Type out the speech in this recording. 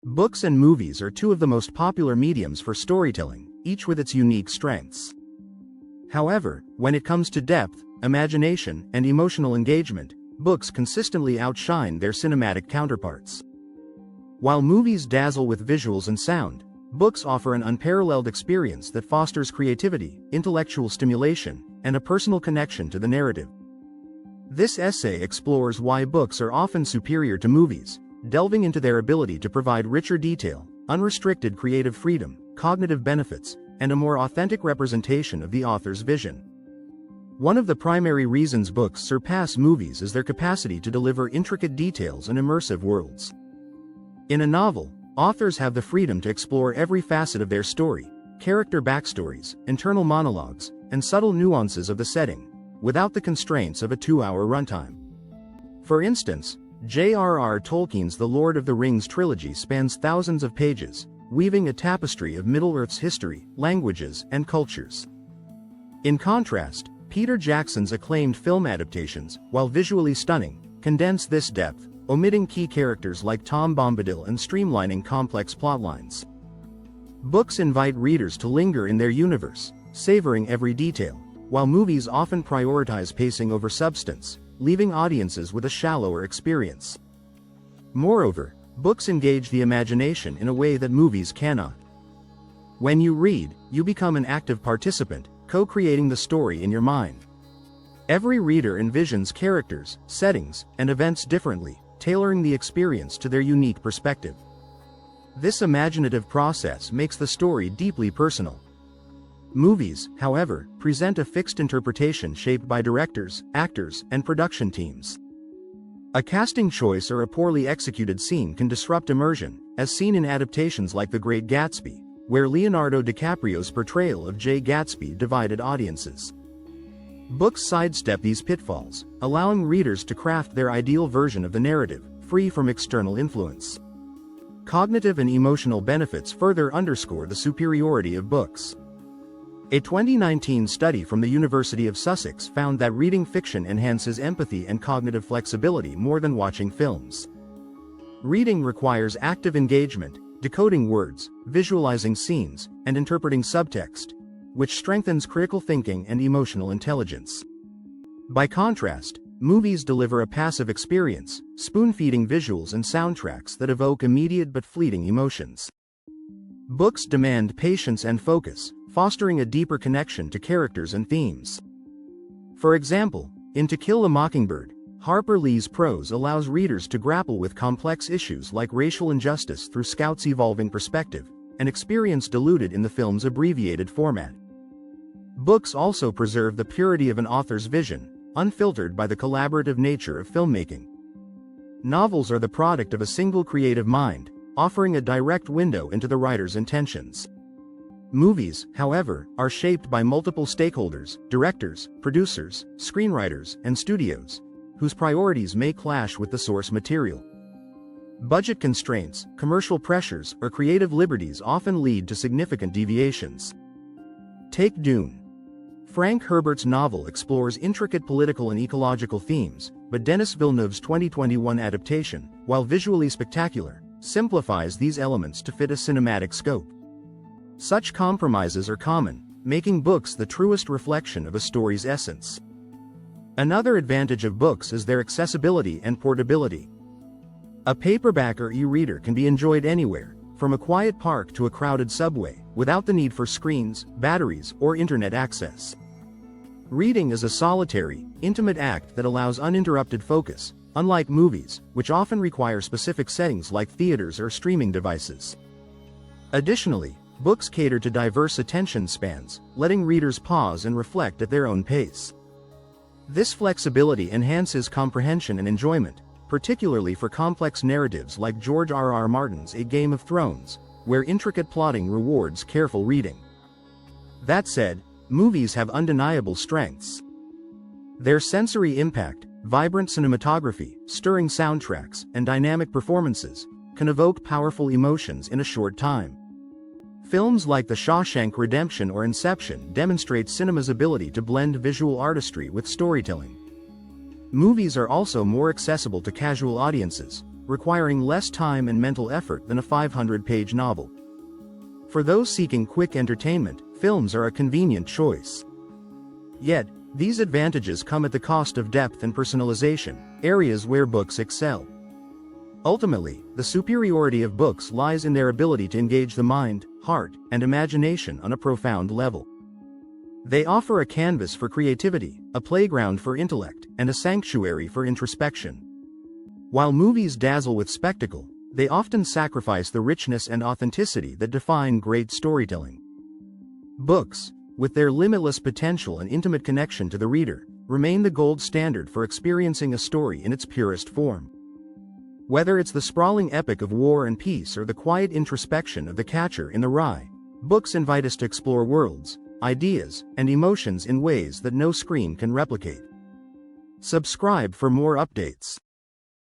Books and movies are two of the most popular mediums for storytelling, each with its unique strengths. However, when it comes to depth, imagination, and emotional engagement, books consistently outshine their cinematic counterparts. While movies dazzle with visuals and sound, books offer an unparalleled experience that fosters creativity, intellectual stimulation, and a personal connection to the narrative. This essay explores why books are often superior to movies, delving into their ability to provide richer detail, unrestricted creative freedom, cognitive benefits, and a more authentic representation of the author's vision. One of the primary reasons books surpass movies is their capacity to deliver intricate details and immersive worlds. In a novel, authors have the freedom to explore every facet of their story, character backstories, internal monologues, and subtle nuances of the setting, without the constraints of a 2-hour runtime. For instance, J.R.R. Tolkien's The Lord of the Rings trilogy spans thousands of pages, weaving a tapestry of Middle-earth's history, languages, and cultures. In contrast, Peter Jackson's acclaimed film adaptations, while visually stunning, condense this depth, omitting key characters like Tom Bombadil and streamlining complex plotlines. Books invite readers to linger in their universe, savoring every detail, while movies often prioritize pacing over substance, leaving audiences with a shallower experience. Moreover, books engage the imagination in a way that movies cannot. When you read, you become an active participant, co-creating the story in your mind. Every reader envisions characters, settings, and events differently, tailoring the experience to their unique perspective. This imaginative process makes the story deeply personal. Movies, however, present a fixed interpretation shaped by directors, actors, and production teams. A casting choice or a poorly executed scene can disrupt immersion, as seen in adaptations like The Great Gatsby, where Leonardo DiCaprio's portrayal of Jay Gatsby divided audiences. Books sidestep these pitfalls, allowing readers to craft their ideal version of the narrative, free from external influence. Cognitive and emotional benefits further underscore the superiority of books. A 2019 study from the University of Sussex found that reading fiction enhances empathy and cognitive flexibility more than watching films. Reading requires active engagement, decoding words, visualizing scenes, and interpreting subtext, which strengthens critical thinking and emotional intelligence. By contrast, movies deliver a passive experience, spoon-feeding visuals and soundtracks that evoke immediate but fleeting emotions. Books demand patience and focus, fostering a deeper connection to characters and themes. For example, in To Kill a Mockingbird, Harper Lee's prose allows readers to grapple with complex issues like racial injustice through Scout's evolving perspective, an experience diluted in the film's abbreviated format. Books also preserve the purity of an author's vision, unfiltered by the collaborative nature of filmmaking. Novels are the product of a single creative mind, offering a direct window into the writer's intentions. Movies, however, are shaped by multiple stakeholders, directors, producers, screenwriters, and studios, whose priorities may clash with the source material. Budget constraints, commercial pressures, or creative liberties often lead to significant deviations. Take Dune. Frank Herbert's novel explores intricate political and ecological themes, but Denis Villeneuve's 2021 adaptation, while visually spectacular, simplifies these elements to fit a cinematic scope. Such compromises are common, making books the truest reflection of a story's essence. Another advantage of books is their accessibility and portability. A paperback or e-reader can be enjoyed anywhere, from a quiet park to a crowded subway, without the need for screens, batteries, or internet access. Reading is a solitary, intimate act that allows uninterrupted focus, unlike movies, which often require specific settings like theaters or streaming devices. Additionally, books cater to diverse attention spans, letting readers pause and reflect at their own pace. This flexibility enhances comprehension and enjoyment, particularly for complex narratives like George R.R. Martin's A Game of Thrones, where intricate plotting rewards careful reading. That said, movies have undeniable strengths. Their sensory impact, vibrant cinematography, stirring soundtracks, and dynamic performances can evoke powerful emotions in a short time. Films like The Shawshank Redemption or Inception demonstrate cinema's ability to blend visual artistry with storytelling. Movies are also more accessible to casual audiences, requiring less time and mental effort than a 500-page novel. For those seeking quick entertainment, films are a convenient choice. Yet, these advantages come at the cost of depth and personalization, areas where books excel. Ultimately, the superiority of books lies in their ability to engage the mind, heart, and imagination on a profound level. They offer a canvas for creativity, a playground for intellect, and a sanctuary for introspection. While movies dazzle with spectacle, they often sacrifice the richness and authenticity that define great storytelling. Books, with their limitless potential and intimate connection to the reader, remain the gold standard for experiencing a story in its purest form. Whether it's the sprawling epic of War and Peace or the quiet introspection of The Catcher in the Rye, books invite us to explore worlds, ideas, and emotions in ways that no screen can replicate. Subscribe for more updates.